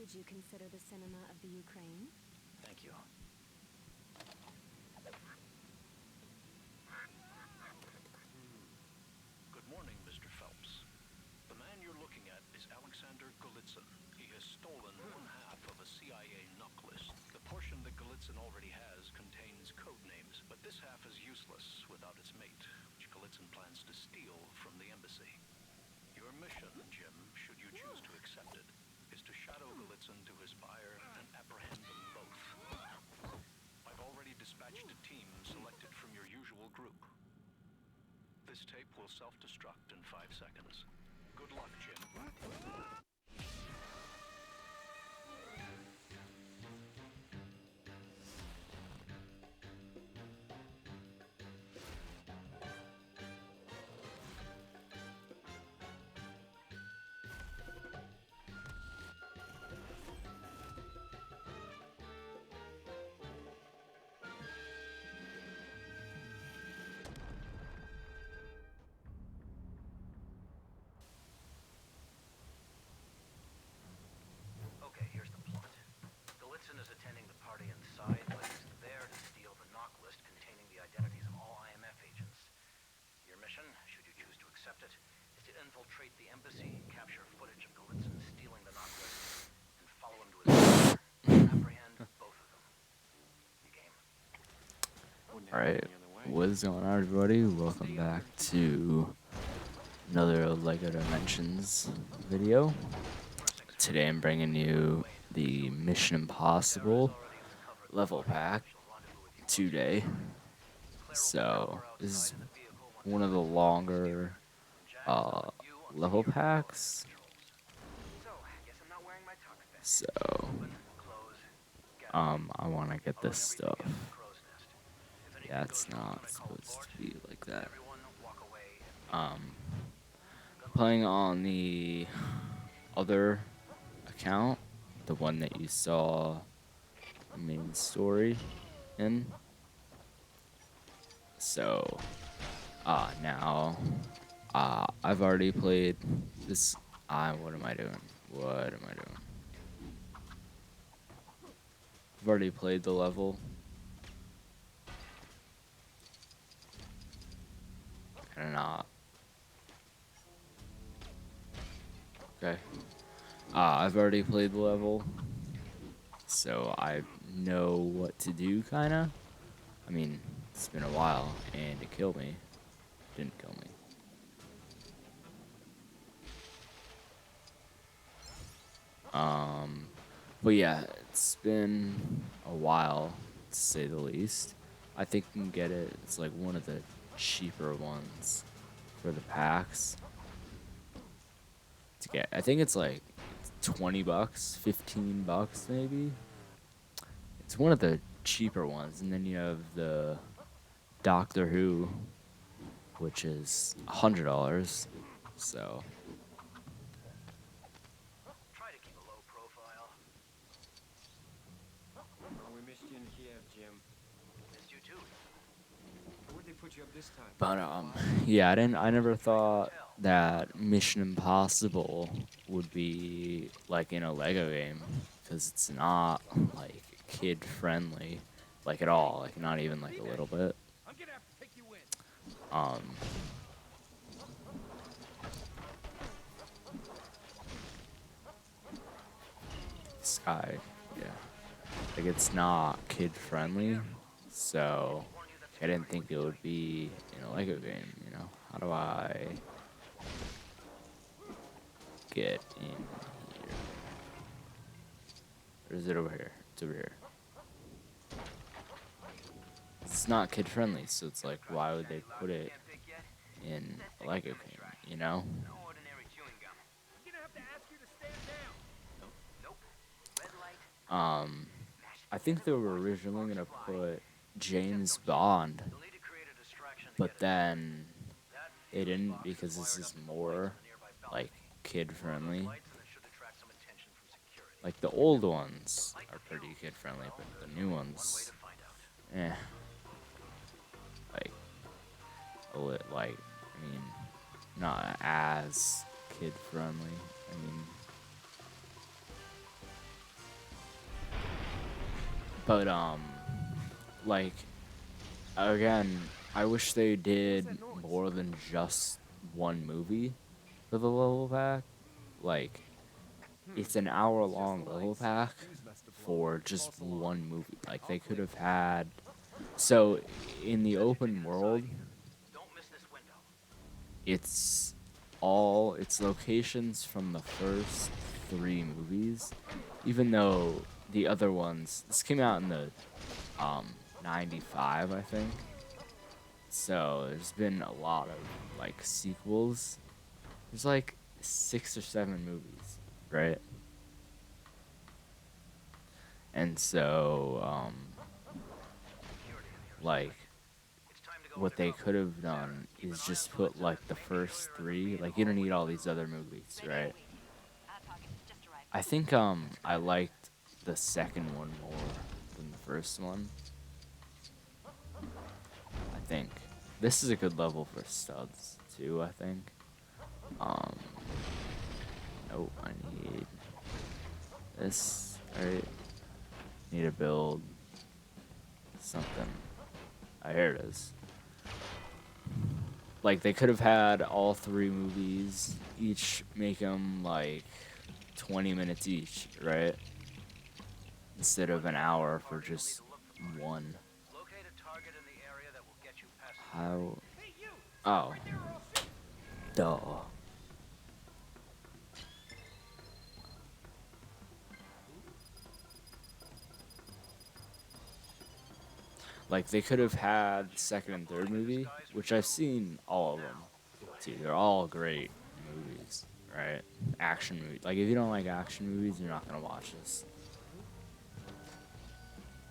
Would you consider the cinema of the Ukraine? Thank you. Good morning, Mr. Phelps. The man you're looking at is Alexander Golitsyn. He has stolen one half of a CIA knock list. The portion that Golitsyn already has contains code names, but this half is useless without its mate, which Golitsyn plans to steal from the embassy. Your mission, Jim, should you choose to accept it, is to shadow Golitsyn to his buyer and apprehend them both. I've already dispatched a team selected from your usual group. This tape will self-destruct in 5 seconds. Good luck, Jim. Okay, here's the plot. Golitsyn is attending the party inside, but he's there to steal the knock list containing the identities of all IMF agents. Your mission, should you choose to accept it, is to infiltrate the embassy, capture footage of Golitsyn stealing the knock list, and follow him to his buyer, and apprehend both of them. You game? Alright, what is going on, everybody? Welcome back to another LEGO Dimensions video. Today I'm bringing you the Mission Impossible level pack 2-day. So, this is one of the longer level packs. So, I want to get this stuff. Yeah, it's not supposed to be like that. Playing on the other account, the one that you saw the main story in. So, now, I've already played this. What am I doing? I've already played the level. And not. Okay. I've already played the level, so I know what to do, kinda. I mean, it's been a while, and it killed me. Didn't kill me. But yeah, it's been a while, to say the least. I think you can get it. It's like one of the cheaper ones for the packs to get. I think it's like $20, $15 maybe. It's one of the cheaper ones, and then you have the Doctor Who, which is $100. So. Try to keep a low profile. We missed you in Kiev, Jim. Missed you too. Where'd they put you up this time? But yeah, I never thought that Mission Impossible would be like in a Lego game, because it's not like kid friendly, like at all, like not even like a little bit. I'm gonna have to take you in. Sky, yeah, like it's not kid friendly, so I didn't think it would be in a Lego game, you know. How do I get in here? Or is it over here? It's over here. It's not kid friendly, so it's like, why would they put it in a Lego game, you know? No ordinary chewing gum. I'm gonna have to ask you to stand down. Nope. Red light. I think they were originally gonna put James Bond, You'll need to create a distraction to but get then that they didn't, because this is more like kid friendly. lights, and it should attract some attention from security. Like the old ones are pretty kid friendly, but the new One way ones, to find out. like I mean, not as kid friendly. I mean, But like again, I wish they did more than just one movie for the level pack. Like it's an hour-long level pack for just one movie. Like they could have had. So in the open world, it's locations from the first three movies, even though the other ones. This came out in the 95, I think. So there's been a lot of like sequels. There's like 6 or 7 movies, right? And so like what they could have done is just put like the first 3. Like you don't need all these other movies, right? I think I liked the second one more than the first one. I think this is a good level for studs too, I think. Oh, I need this, right? Need to build something. Here it is. Like they could have had all 3 movies, each make them like 20 minutes each, right? Instead of an hour for just one. How? Oh. Duh. Like they could have had second and third movie, which I've seen all of them. Too. They're all great movies, right? Action movies. Like if you don't like action movies, you're not gonna watch this.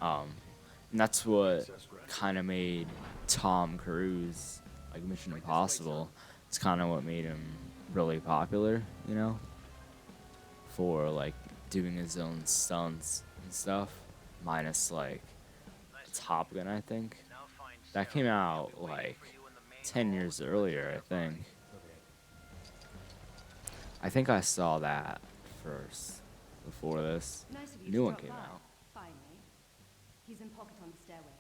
And that's what kind of made Tom Cruise like Mission Impossible. It's kind of what made him really popular, you know, for like doing his own stunts and stuff, minus like Top Gun, I think. That came out like 10 years earlier, I think. I think I saw that first before this. Nice of you New to one drop came by. out. Finally. He's in pocket on the stairway.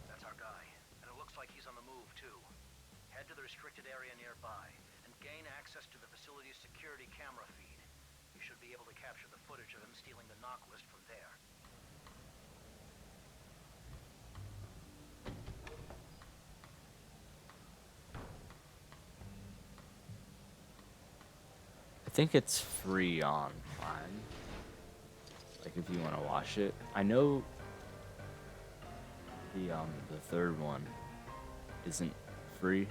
That's our guy, and it looks like he's on the move too. Head to the restricted area nearby and gain access to the facility's security camera feed. You should be able to capture the footage of him stealing the knock list from there. I think it's free on Prime. Like if you want to watch it. I know the third one isn't free.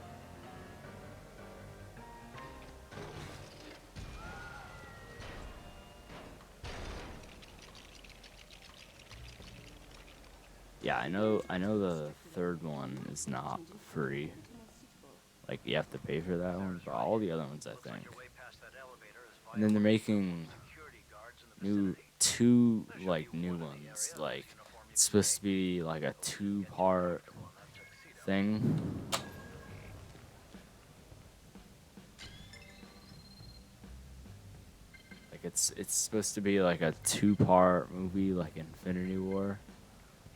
Yeah, I know the third one is not free. Like you have to pay for that one, but all the other ones I think. And then they're making two like new ones. Like it's supposed to be like a 2-part thing. Like it's supposed to be like a 2-part movie, like Infinity War.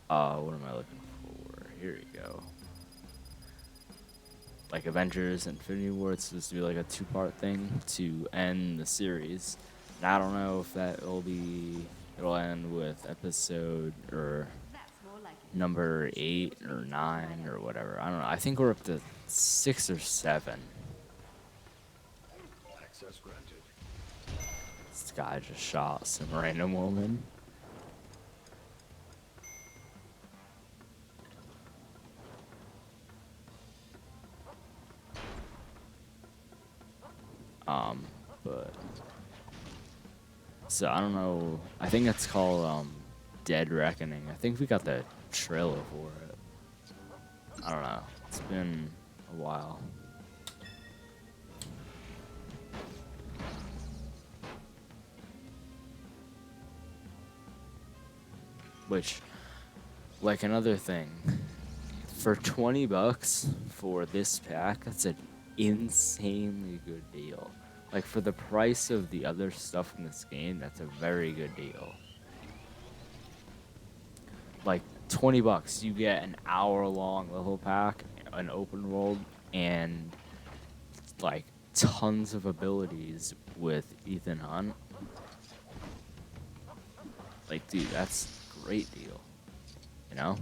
What am I looking for? Here we go. Like Avengers Infinity War, it's supposed to be like a 2-part thing to end the series. And I don't know if it'll end with episode or That's more like it. number 8 or 9 or whatever. I don't know. I think we're up to 6 or 7. Access granted. This guy just shot some random woman. But so I don't know. I think it's called Dead Reckoning. I think we got the trailer for it. I don't know. It's been a while. Which, like another thing, for $20 for this pack, that's an insanely good deal. Like for the price of the other stuff in this game, that's a very good deal. like $20, you get an hour-long level pack, an open world, and like tons of abilities with Ethan Hunt. Like, dude, that's a great deal, you know?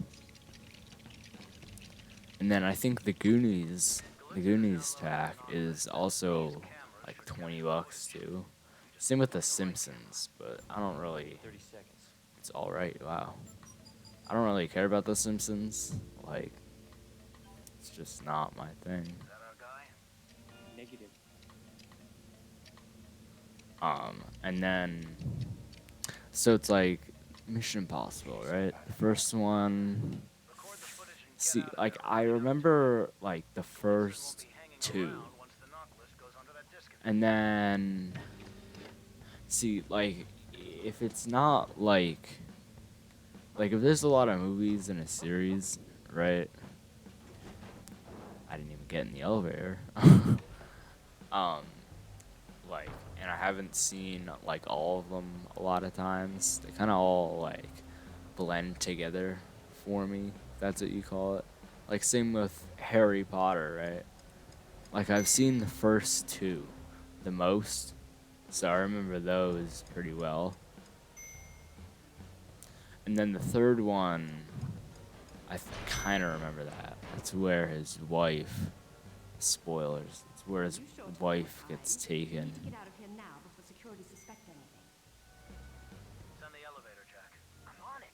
And then I think the Goonies pack is also like $20 too. Same with the Simpsons, but I don't really. 30 seconds. It's all right. Wow. I don't really care about the Simpsons. Like, it's just not my thing. Negative. And then, so it's like Mission Impossible, right? The first one. See, like I remember like the first two, and then see like if it's not like if there's a lot of movies in a series, right? I didn't even get in the elevator. Like, and I haven't seen like all of them a lot of times. They kind of all like blend together for me. If that's what you call it. Like same with Harry Potter, right? Like I've seen the first two the most, so I remember those pretty well. And then the third one, I kind of remember that. That's where his wife, spoilers, it's where his wife gets We taken. need to get out of here now before security suspect anything. It's on the elevator, Jack. I'm on it.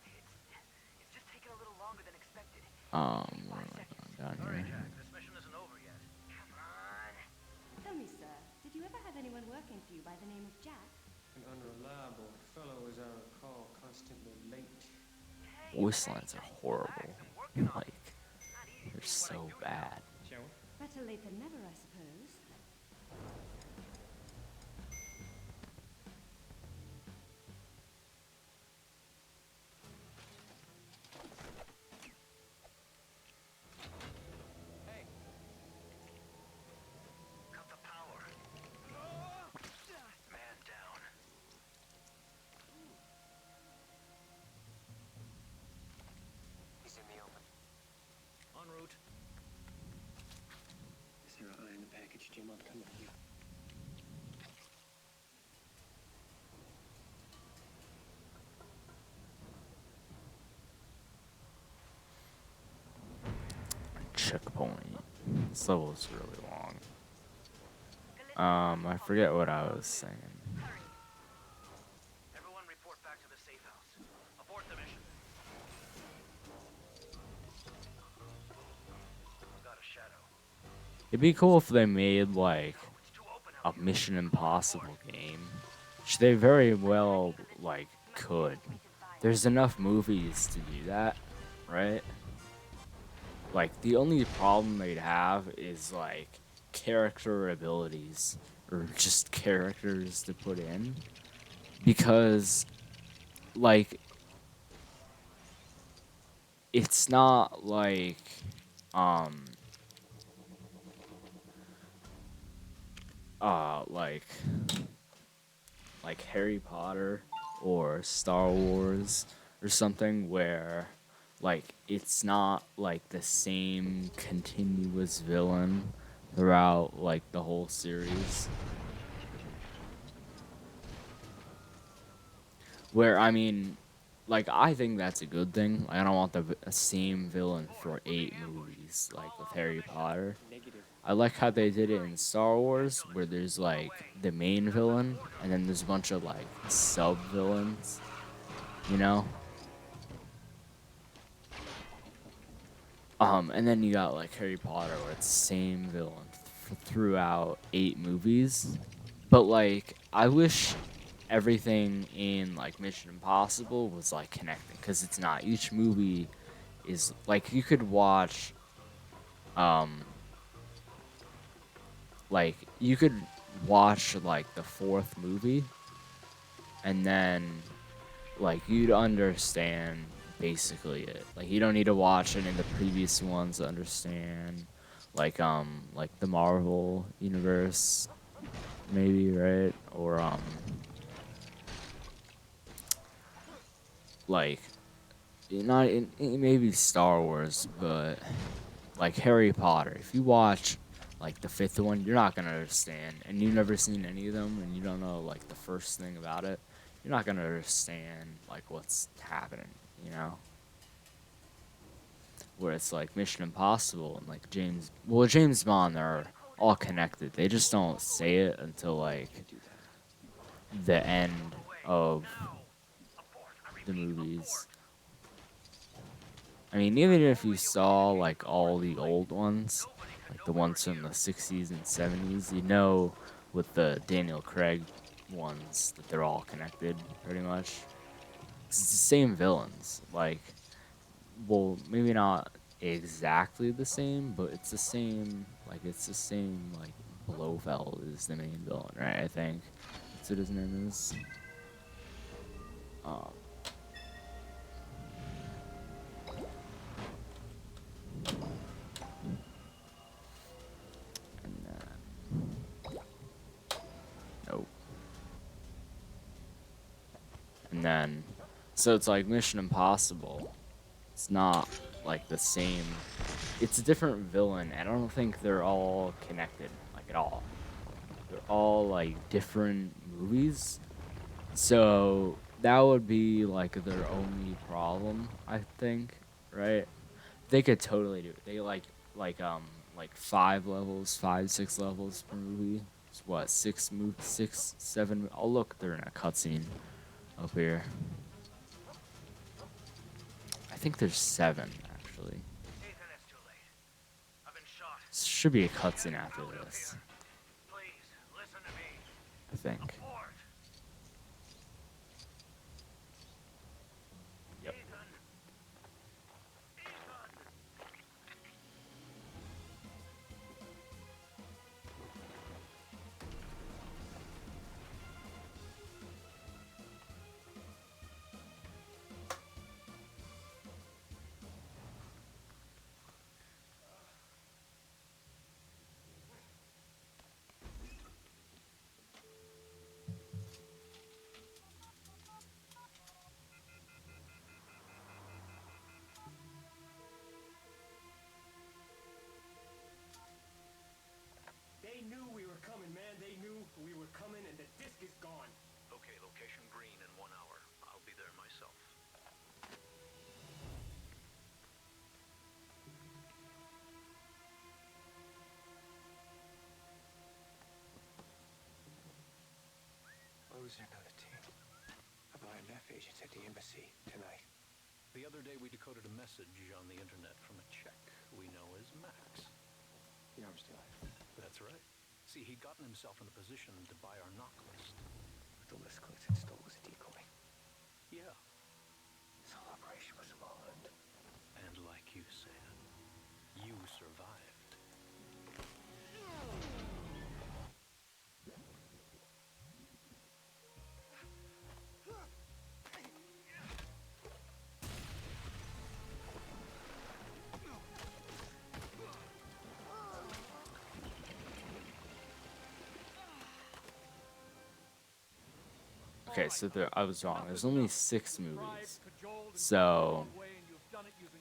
It's just taking a little longer than expected. Where am I going down Hurry, here? Jack. This mission isn't over yet. Come on. Tell me, sir, did you ever have anyone working for you by the name of Jack? An unreliable fellow, as I recall, constantly late. Voice lines are horrible. Like, they're so bad. Shall we? Better late than never, I suppose. Cut the power. Man down. He's in the open. En route. Is there an eye in the package, Jim? I'm coming to you. Checkpoint. This level's really long. I forget what I was saying. Everyone report back to the safe house. Abort the mission. Got a shadow. It'd be cool if they made like It's too open a out here. Mission Impossible game, which they very well like could. There's enough movies to do that, right? Like the only problem they'd have is like character abilities or just characters to put in, because like it's not like like Harry Potter or Star Wars or something where like it's not like the same continuous villain throughout like the whole series. Where I mean, like I think that's a good thing. Like, I don't want the same villain for 8 movies like with Harry Potter. Negative. I like how they did it in Star Wars, where there's like the main villain, and then there's a bunch of like sub villains, you know. And then you got like Harry Potter, where it's the same villain throughout 8 movies. But like, I wish everything in like Mission Impossible was like connecting, because it's not. Each movie is like, you could watch, like you could watch like the 4th movie, and then like you'd understand basically it. Like you don't need to watch any of the previous ones to understand like the Marvel universe maybe, right? Or like not in maybe Star Wars, but like Harry Potter. If you watch like the fifth one, you're not gonna understand, and you've never seen any of them, and you don't know like the first thing about it. You're not gonna understand like what's happening, you know. Where it's like Mission Impossible and like James Bond, they're all connected. They just don't say it until like the end of the movies. I mean, even if you saw like all the old ones, like the ones from the 60s and 70s, you know with the Daniel Craig ones that they're all connected pretty much. It's the same villains. Like, well, maybe not exactly the same, but it's the same. Like, it's the same. Like, Blofeld is the main villain, right? I think that's what his name is. Um, and nope. And then, so it's like Mission Impossible. It's not like the same. It's a different villain, and I don't think they're all connected, like at all. They're all like different movies. So that would be like their only problem, I think, right? They could totally do it. They like 5 levels, 6 levels per movie. It's what, 6, 7. Oh look, they're in a cutscene up here. I think there's 7 actually. Ethan, it's too late. I've been shot. Should be a cutscene after this, Please, listen to me. I think. Abort. Yep. Ethan. They knew we were coming, man. They knew we were coming, and the disc is gone. Okay, location green in 1 hour. I'll be there myself. Why was there not a team of IMF agents at the embassy tonight? The other day we decoded a message on the internet from a Czech we know as Max. The arms dealer. That's right. See, he'd gotten himself in a position to buy our knock list. But the list Glitson stole was a decoy. Yeah, This whole operation was a bond. and like you said, you survived. Okay, so I was wrong. There's only 6 movies. So,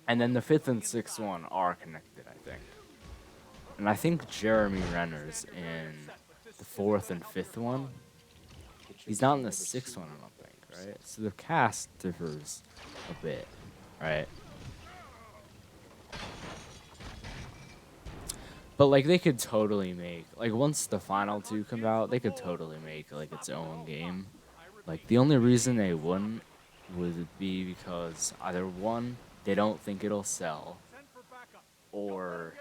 and then the 5th and 6th one are connected, I think. And I think Jeremy Renner's in the 4th and 5th one. He's not in the 6th one, I don't think, right? So the cast differs a bit, right? But like they could totally make, like once the final 2 come out, they could totally make like its own game. Like the only reason they wouldn't would be because either 1, they don't think it'll sell, or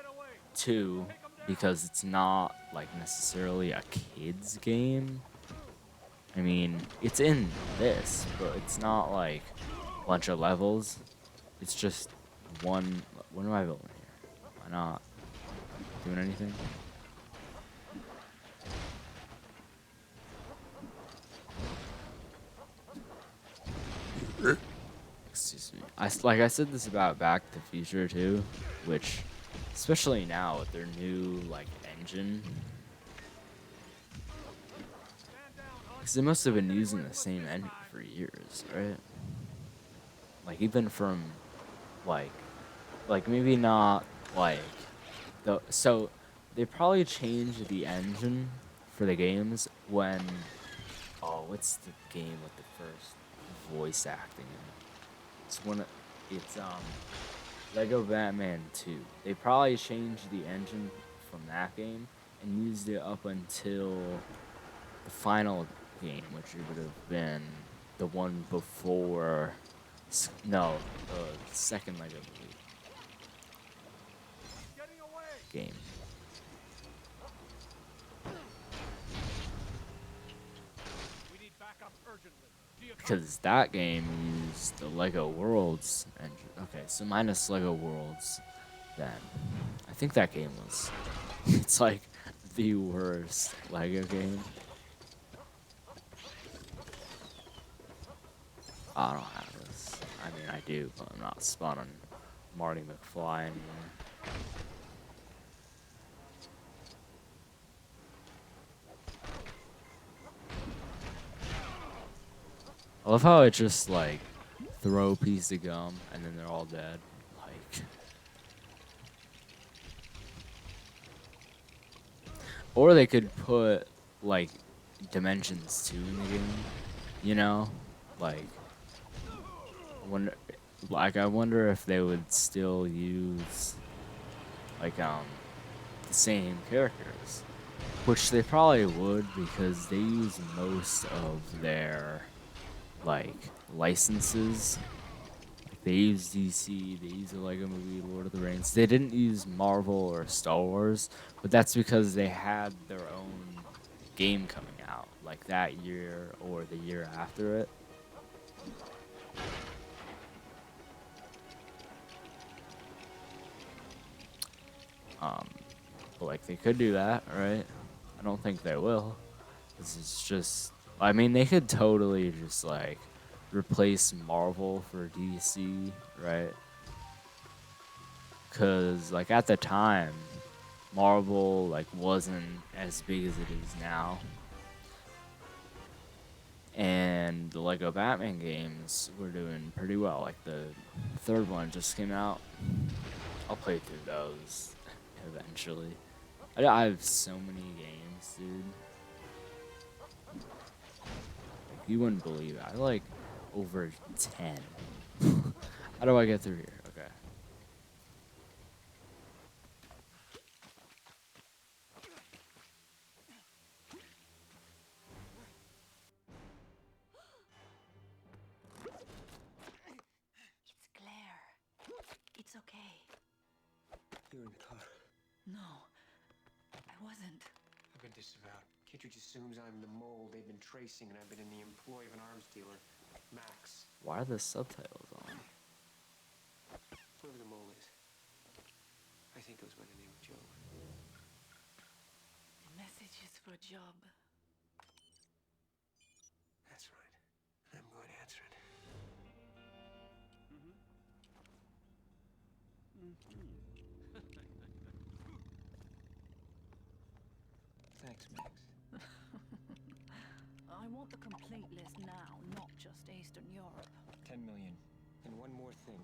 2, because it's not like necessarily a kid's game. I mean, it's in this, but it's not like a bunch of levels. It's just one. What am I building here? Why not doing anything? Excuse me. Like I said this about Back to the Future too, which, especially now with their new like engine, because they must have been using the same engine for years, right? like even from like maybe not like so they probably changed the engine for the games when what's the game with the first voice acting in it? It's Lego Batman 2. They probably changed the engine from that game and used it up until the final game, which would have been the one before no, the second Lego movie game. Because that game used the Lego Worlds engine. Okay, so minus Lego Worlds, then I think that game was. It's like the worst Lego game. I don't have this. I mean, I do, but I'm not spawning Marty McFly anymore. I love how it just like throw a piece of gum and then they're all dead. Like, or they could put like Dimensions 2 in the game, you know, like I wonder if they would still use like the same characters, which they probably would because they use most of their like licenses. They use DC, they use the Lego Movie, Lord of the Rings. They didn't use Marvel or Star Wars, but that's because they had their own game coming out like that year or the year after it. But like they could do that, right? I don't think they will. This is just, I mean, they could totally just like replace Marvel for DC, right? Cause like at the time, Marvel like wasn't as big as it is now. And the Lego Batman games were doing pretty well. Like the third one just came out. I'll play through those eventually. I have so many games, dude. Like, you wouldn't believe it. I like over 10. How do I get through here? Okay. It's Claire. It's okay. You're in the car. No, I wasn't. I've been disavowed. Kittredge assumes I'm the mole they've been tracing, and I've been in the employ of an arms dealer, Max. Why are the subtitles on? Whoever the mole is. I think goes by the name of Joe. The message is for Job. That's right. I'm going to answer it. Thanks, Max. I want the complete list now, not just Eastern Europe. 10 million. And one more thing.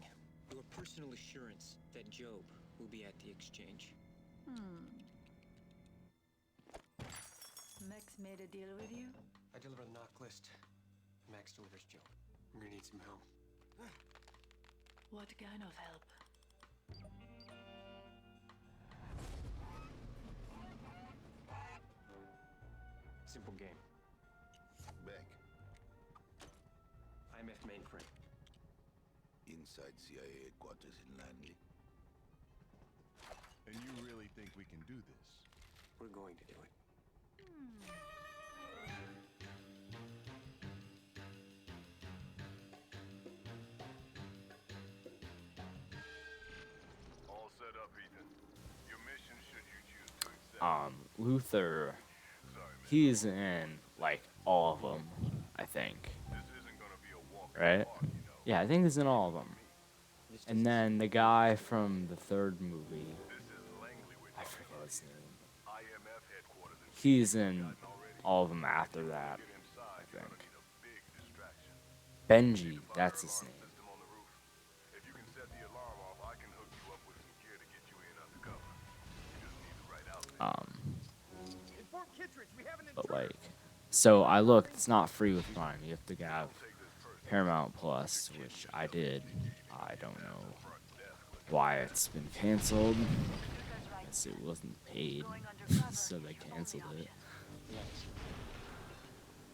Your personal assurance that Job will be at the exchange. Max made a deal with you? I deliver the knock list. Max delivers Job. We're gonna need some help. What kind of help? Simple game. Back. IMF mainframe. Inside CIA headquarters in Langley. And you really think we can do this? We're going to do it. All set up, Ethan. Your mission, should you choose to accept. Luther, Sorry, man. he's in like all of them, I think. This isn't gonna be a walk in Right? the park, you know. Yeah, I think he's in all of them. And then the guy from the third movie, This is Langley we're I talking forget about his here. name. IMF headquarters in He's in all of them after that, Get inside, I you're gonna think. need a big distraction. Benji, that's his name. System on the roof. Inform Kittredge, we have an But intruder. like, so I looked. It's not free with Prime. You have to have Paramount Plus, which I did. I don't know why it's been canceled. I guess it wasn't paid, so they canceled it. Yes.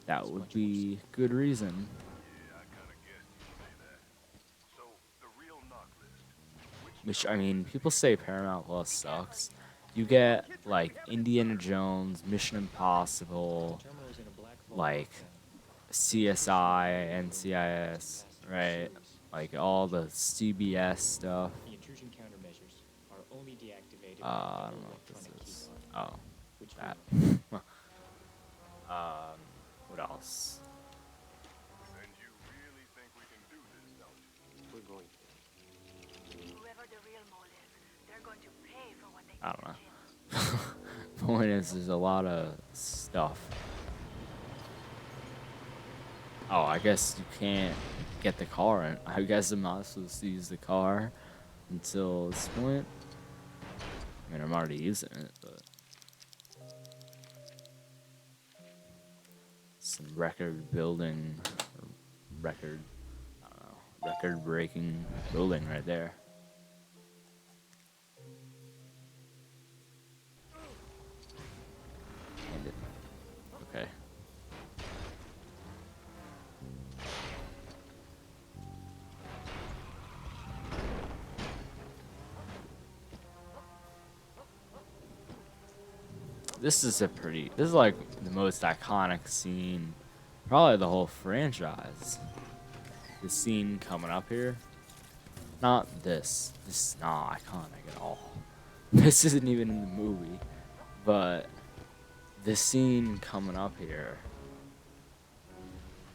That would be good reason. Yeah, I kind of guessed you'd say that. So, the real knock list. Which, I mean, people say Paramount Plus sucks. You get like Indiana Jones, Mission Impossible, Terminal's in a black vault like lockdown. CSI, NCIS, right? Like all the CBS stuff. The intrusion countermeasures are only deactivated I by don't double know what this electronic is. keycard, Oh, which that. What else? And you really think we can do this, don't you? We're going to. Whoever the real mole is, they're going to pay for what they I don't know. Point is, there's a lot of stuff. Oh, I guess you can't get the car in. I guess I'm not supposed to use the car until this point. I mean, I'm already using it, but some record building, or record, I don't know, record breaking building right there. And it, okay. This is like the most iconic scene, probably the whole franchise. The scene coming up here. Not this. This is not iconic at all. This isn't even in the movie. But the scene coming up here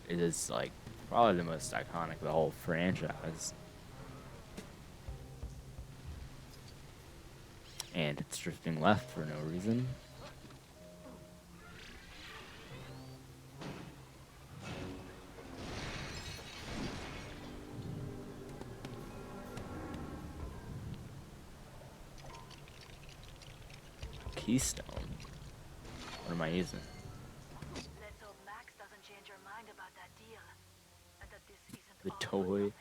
is like probably the most iconic of the whole franchise. And it's drifting left for no reason. Keystone. What am I using? Let's hope Max doesn't change your mind about that deal. And that this isn't The all for nothing.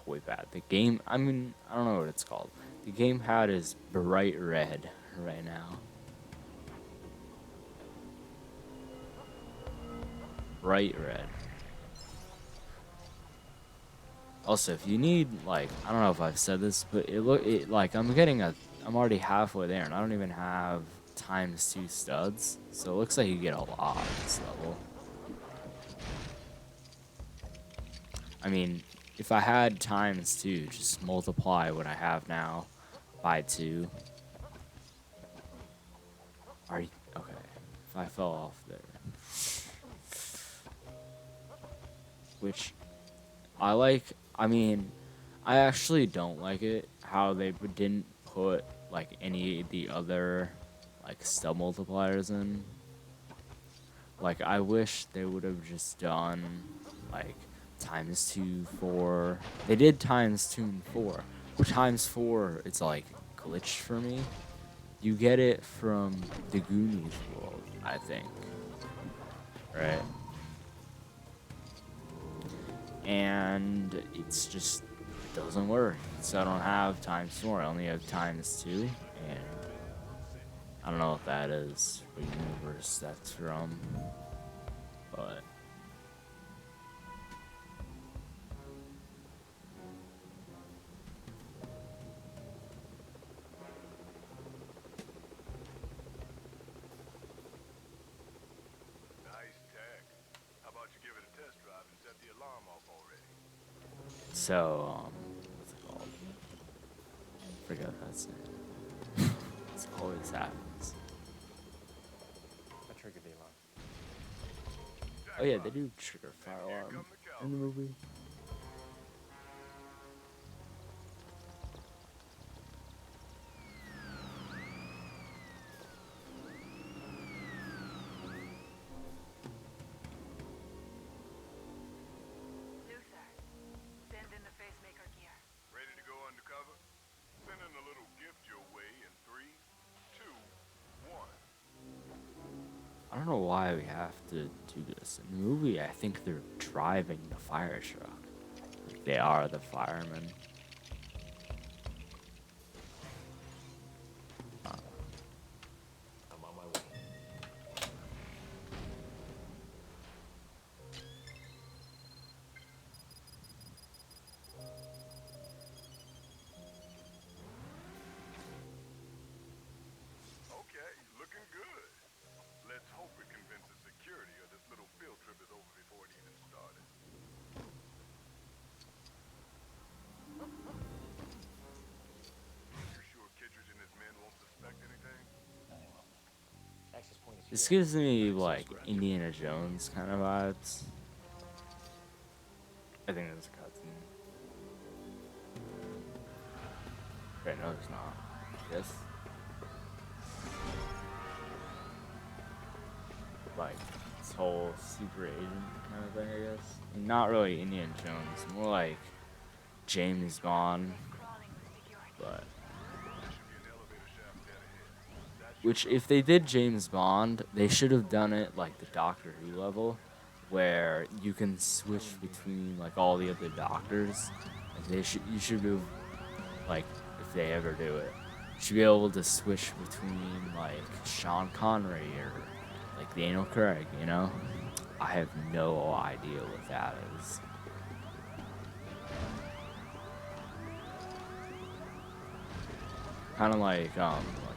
toy pad. The game, I mean, I don't know what it's called. The gamepad is bright red right now. Bright red. Also, if you need, like, I don't know if I've said this, but like, I'm already halfway there, and I don't even have ×2 studs, so it looks like you get a lot at this level. I mean, if I had ×2, just multiply what I have now by 2. Are you okay? If I fell off there, which I like. I mean, I actually don't like it how they didn't put like any of the other like stub multipliers in. Like, I wish they would have just done like ×2 4. They did ×2 and 4. But ×4, it's like glitched for me. You get it from the Goonies world, I think. Right? And it's just doesn't work. So I don't have ×4. I only have ×2, and I don't know what that is, what universe that's from, but Nice tech. How about you give it a test drive and set the alarm off already? so what's it called? Forget what that's name. It always happens. I triggered the alarm. Oh yeah, they do trigger fire alarm in the movie. Luther, send in the pacemaker gear. Ready to go undercover? Sending a little gift your way in 3, 2, 1. I don't know why we have to do this. In the movie, I think they're driving the fire truck. Like, they are the firemen. I'm on my way. Okay, looking good. Let's hope it convinces security or this little field trip is over before it even started. You sure Kittredge and his men won't suspect anything? Access point is This here. gives me like Indiana Jones kind of vibes. I think there's a cutscene. Okay, no, there's not. Yes. Like this whole super agent kind of thing, I guess. Not really Indiana Jones, more like James Bond, but which if they did James Bond, they should have done it like the Doctor Who level, where you can switch between like all the other doctors. Like you should move, like if they ever do it, you should be able to switch between like Sean Connery or like Daniel Craig. You know, I have no idea what that is. Kind of like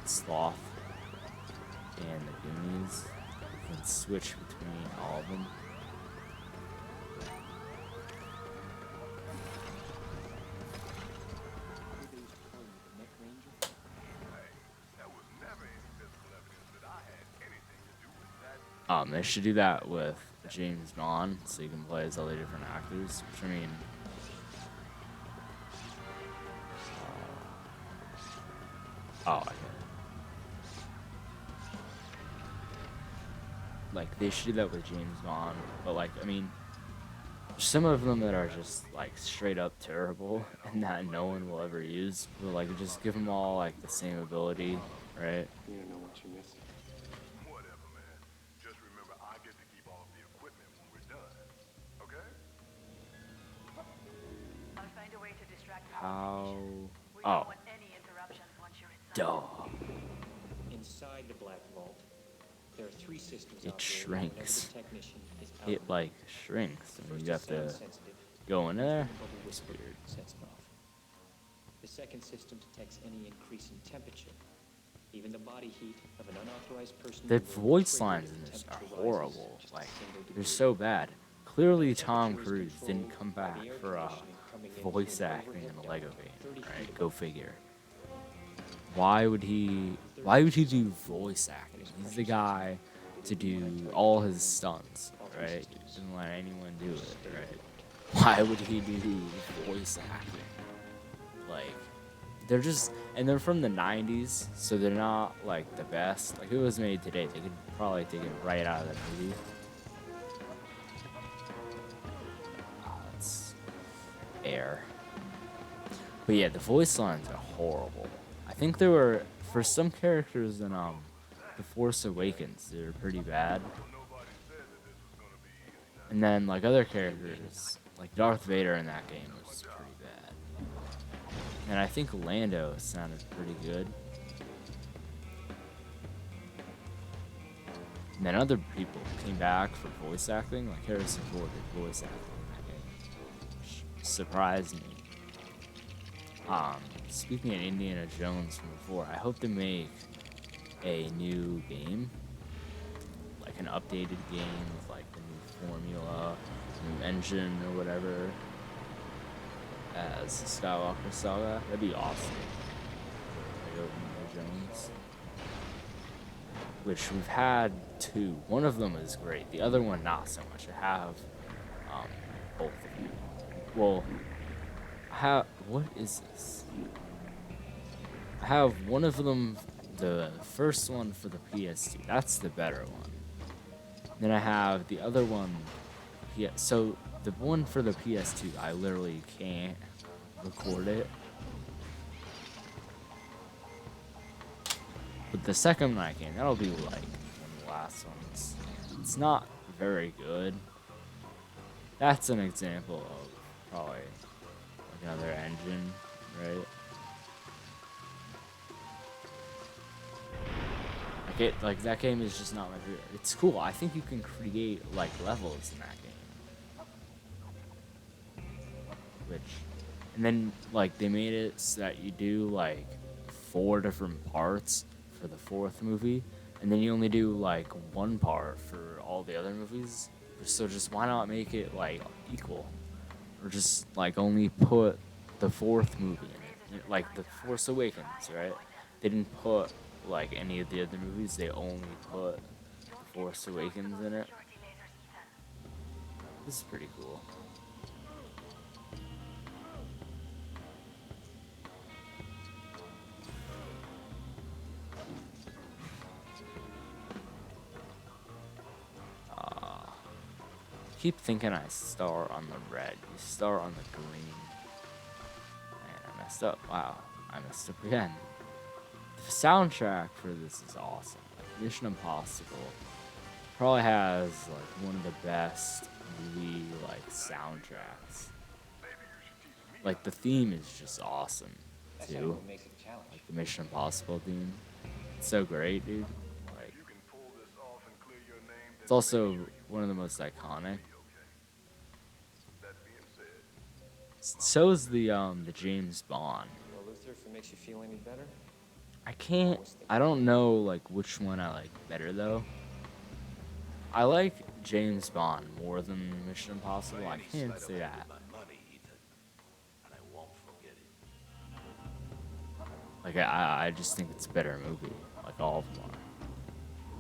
Sloth and the Goonies. You can switch between all of them. They should do that with James Bond, so you can play as all the different actors. Which I mean, oh, I get it. Like they should do that with James Bond, but like I mean, some of them that are just like straight up terrible and that no one will ever use. But like just give them all like the same ability, right? You don't know what you're missing. Whatever, man. Just remember, I get to keep all of the equipment when we're done. Okay? I'll find a way to distract the How? We Oh, don't want any interruptions once you're inside. duh. Inside the Black Vault, there are 3 systems It operating whenever shrinks. the technician is out. It like shrinks, and First you is have to sound sensitive. go in there. The bubble It's whisper weird. sets it off. The second system detects any increase in temperature. Even the body heat of an unauthorized person. The will voice trigger lines if in the this are temperature rises horrible. just a Like single they're degree. so bad. Clearly, Tom Temperature is Cruise didn't controlled come by back the air for conditioning coming in voice through an acting in overhead a duct Lego 30 game, feet right? above. Go figure. Why would he? Why would he do voice acting? He's the guy to do all his stunts, right? He doesn't let anyone do it, right? Why would he do voice acting? Like, they're just, and they're from the 90s, so they're not like the best. Like, if it was made today, they could probably take it right out of the movie. That's air. But yeah, the voice lines are horrible. I think there were, for some characters in The Force Awakens, they were pretty bad. And then like other characters, like Darth Vader in that game was pretty bad. And I think Lando sounded pretty good. And then other people came back for voice acting, like Harrison Ford did voice acting in that game, which surprised me. Speaking of Indiana Jones from before, I hope they make a new game, like an updated game with like the new formula, new engine or whatever, as the Skywalker Saga. That'd be awesome. Lego Indiana Jones. Which we've had 2. One of them is great. The other one not so much. I have both of them. Well, I have, what is this? I have one of them, the first one for the PS2. That's the better one. Then I have the other one. Yeah, so the one for the PS2, I literally can't record it. But the second one I can, that'll be like when last ones. It's not very good. That's an example of probably like another engine, right? Like like that game is just not my favorite. It's cool. I think you can create like levels in that game. And then like they made it so that you do like 4 different parts for the 4th movie, and then you only do like 1 part for all the other movies. So just why not make it like equal, or just like only put the 4th movie in it, like the Force Awakens, right? They didn't put like any of the other movies. They only put the Force Awakens in it. This is pretty cool. Keep thinking I start on the red. You start on the green. Man, I messed up. Wow, I messed up again. The soundtrack for this is awesome. Like, Mission Impossible probably has like one of the best movie like soundtracks. Like the theme is just awesome too. Like the Mission Impossible theme. It's so great, dude. Like it's also one of the most iconic. So is the James Bond. Well, Luther, if it makes you feel any better. I don't know like which one I like better though. I like James Bond more than Mission Impossible. I can't say that. Like I just think it's a better movie. Like all of them are.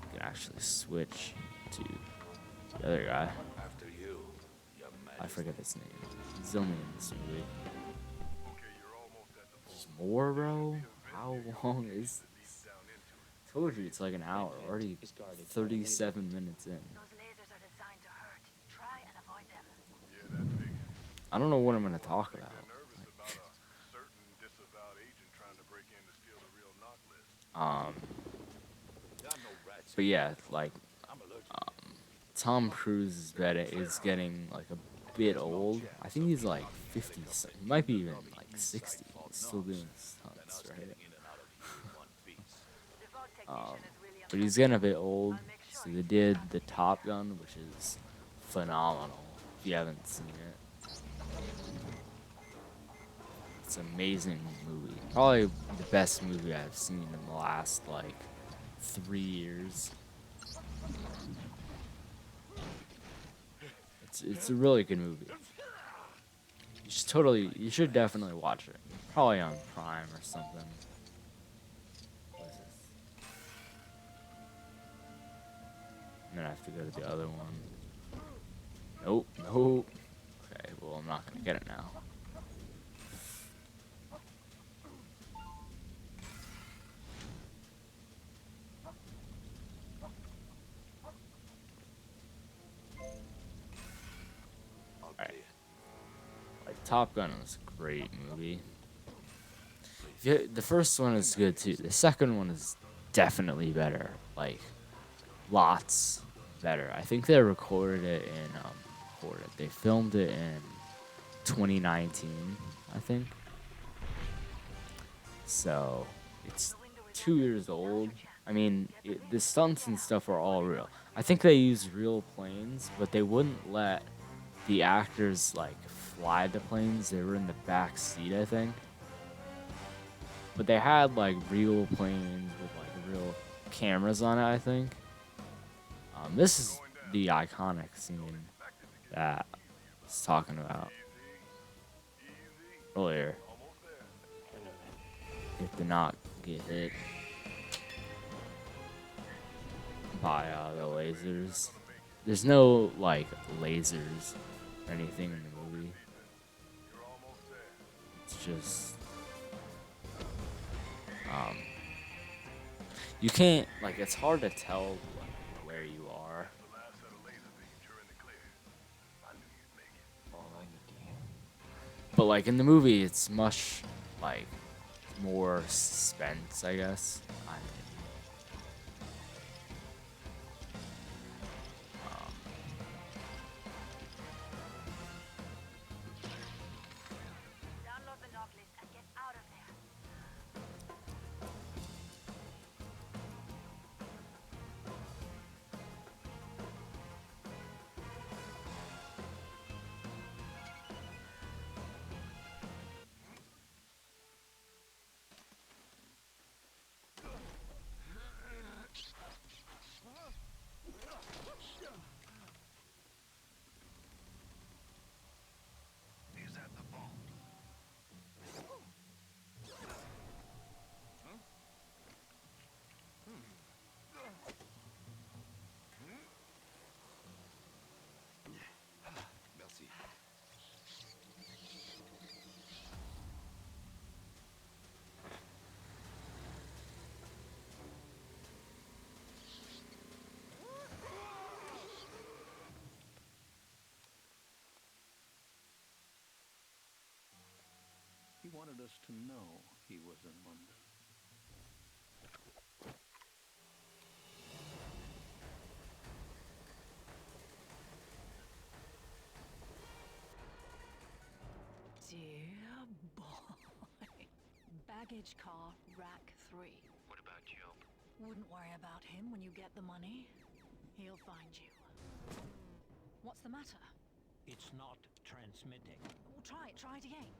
You can actually switch to the other guy. I forget his name. He's only in this movie. There's more, bro? How long is this? I told you it's like an hour. Already 37 minutes in. I don't know what I'm gonna talk about. But yeah, like Tom Cruise is getting like a bit old. I think he's like 50. He might be even like 60. He's still doing stunts, right? But he's getting a bit old. So they did the Top Gun, which is phenomenal. If you haven't seen it, it's an amazing movie. Probably the best movie I've seen in the last like 3 years. It's a really good movie. You should definitely watch it. Probably on Prime or something. What is this? And then I have to go to the other one. Nope. Okay, well I'm not gonna get it now. Top Gun was a great movie. The first one is good too. The second one is definitely better. Like, lots better. I think they recorded it in, they filmed it in 2019, I think. So, it's 2 years old. I mean, the stunts and stuff are all real. I think they used real planes, but they wouldn't let the actors, like, fly the planes. They were in the back seat, I think. But they had like real planes with like real cameras on it, I think. This is the iconic scene that I was talking about earlier. You have to not get hit by the lasers. There's no like lasers or anything in the movie. It's just you can't, like, it's hard to tell like, where you are. But like in the movie, it's much like more suspense, I guess. lives in London. Dear boy. Baggage car, rack 3. What about Joe? Wouldn't worry about him when you get the money. He'll find you. What's the matter? It's not transmitting. Well, try it again.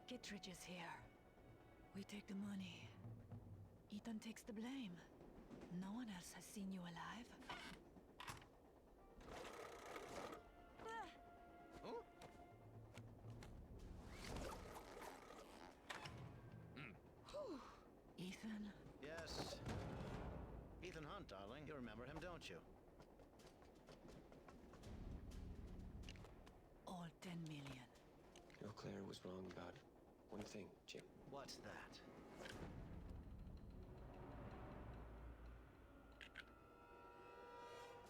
Kittredge is here. We take the money. Ethan takes the blame. No one else has seen you alive. Ethan? Yes. Ethan Hunt, darling. You remember him, don't you? All 10 million. Eau Claire was wrong about one thing, Jim. What's that?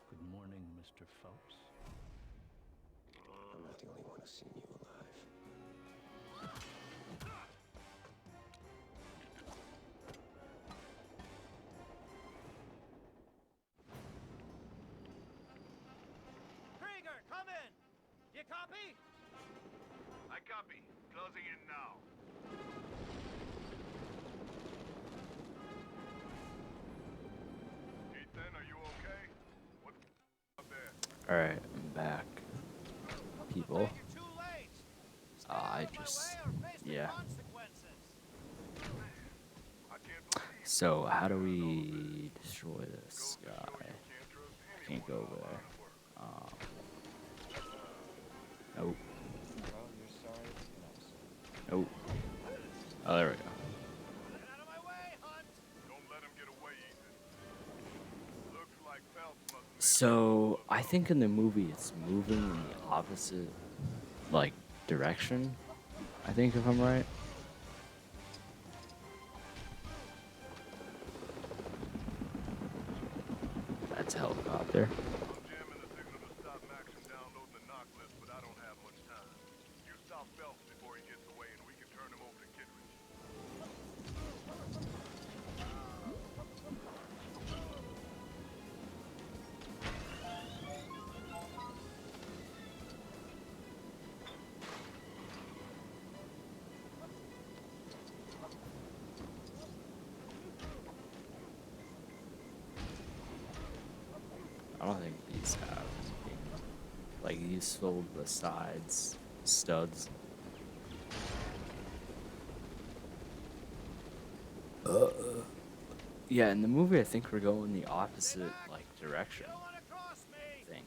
Good morning, Mr. Phelps. I'm not the only one who's seen you alive. Krieger, come in! You copy? I copy. Closing in now. Ethan, are you okay? What's up there? Alright, I'm back. People. You're too late! Stay out I of my just... way or face the yeah. consequences. I can't believe So, how do we destroy this guy? can't trust I can't go over there. Nope. Well, you're sorry. Nope. Oh, there we go. Get out of my way, Hunt! Don't let him get away, Ethan. Looks like Phelps must have made So, I think in the movie it's moving in the opposite, like, direction. I think, if I'm right. That's a helicopter. I'm jamming the signal to stop Max from downloading the knock list, but I don't have much time. You stop Phelps before he gets away, and we can turn him over to Kittredge. I don't think these have, like, useful besides studs. Yeah, in the movie I think we're going the opposite, like, direction. You don't want to cross me! I think.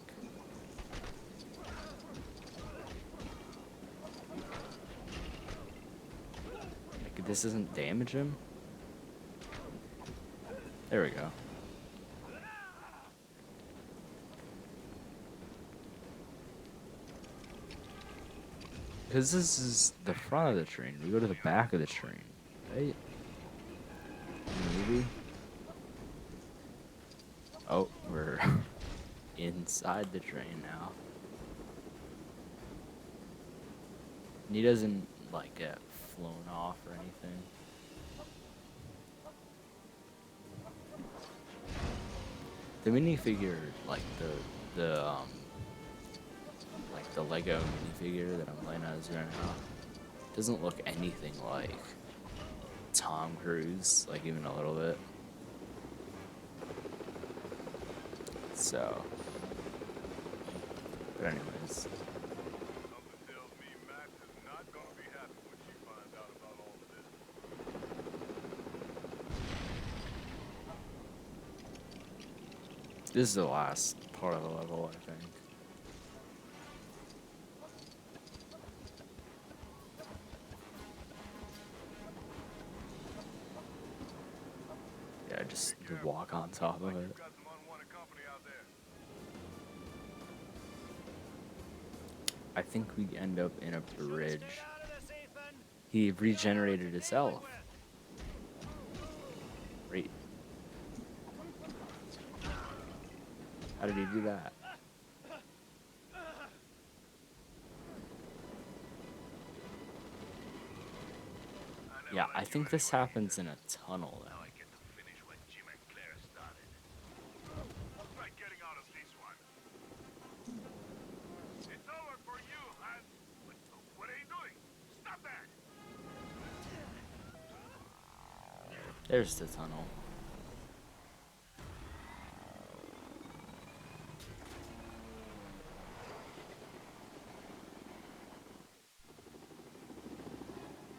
Like, this doesn't damage him? There we go. Because this is the front of the train. We go to the back of the train, right? Maybe. Oh, we're inside the train now. And he doesn't, like, get flown off or anything. The minifigure, like like the Lego minifigure that I'm playing as right now, doesn't look anything like Tom Cruise, like even a little bit. So, but anyways. Something tells me Max is not gonna be happy when she finds out about all of this. This is the last part of the level, I think. Yeah, just to walk on top of it. Got some unwanted company out there. I think we end up in a bridge. Stay out of this, Ethan! He regenerated himself. Great. How did he do that? Yeah, I think this happens in a tunnel Now though. I get to finish what Jim and Claire started. Like getting out of this one. It's over for you, Hans. What are you doing? Stop that! There's the tunnel.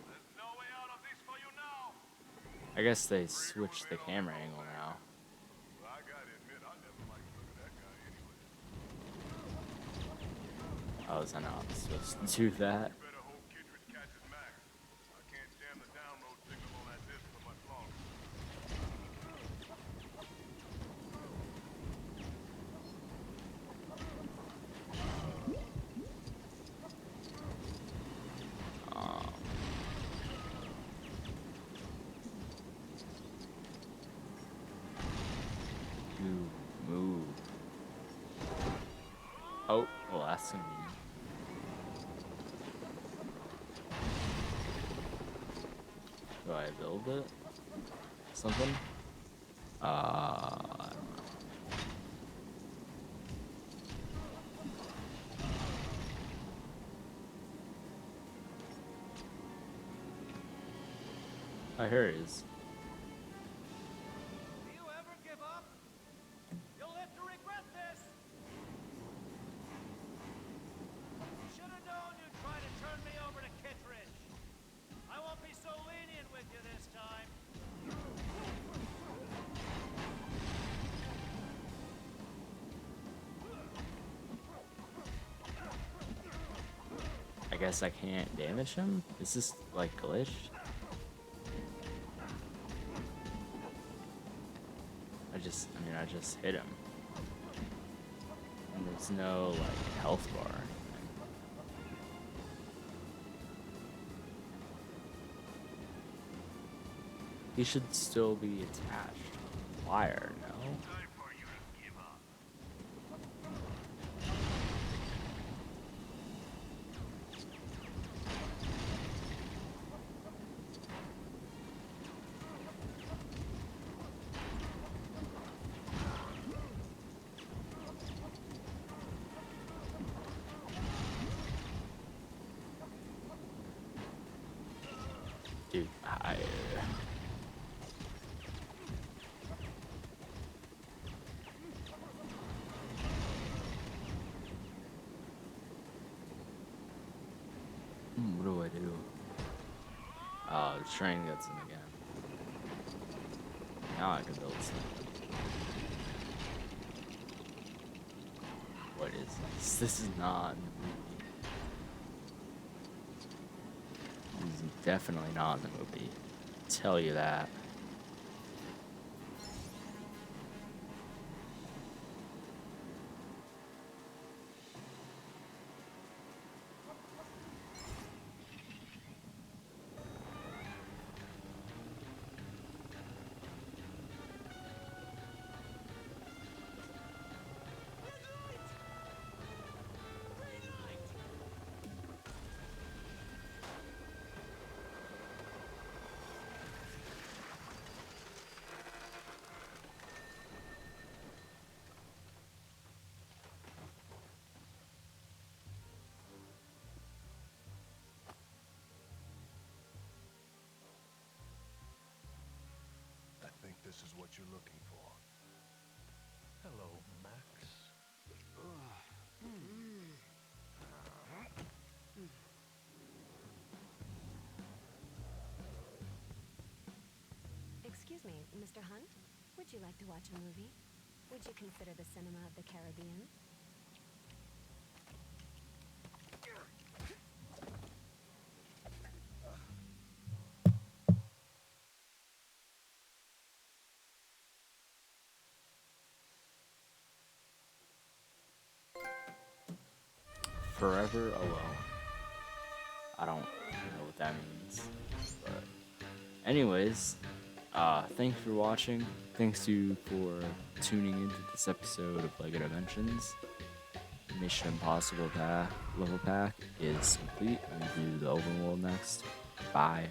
There's no way out of this for you now. I guess they switched the camera angle now. Well, I gotta admit, I never liked the look of that guy anyway. How was I not supposed to do that? You better hope Kittredge catches Max. I can't jam the download signal on that disk for much longer. You move. Oh, well, that's gonna be. Do I build it? Something? I don't know. Oh, here it is. Do you ever give up? You'll live to regret this! Should have known you'd try to turn me over to Kittredge. I won't be so lenient with you this time. I guess I can't damage him? Is this like glitched? I just hit him. And there's no like health bar. or anything. He should still be attached. Wire, no? Time for you to give up. Dude, what do I do? Oh, the train gets him again. Now I can build something. What is this? This is not in the movie. This is definitely not in the movie. Tell you that. I think this is what you're looking for. Hello, Max. Excuse me, Mr. Hunt? Would you like to watch a movie? Would you consider the cinema of the Caribbean? Forever alone. I don't know what that means. But anyways, thanks for watching. Thanks to you for tuning into this episode of LEGO Dimensions. Mission Impossible level pack is complete. I'm gonna do the overworld next. Bye.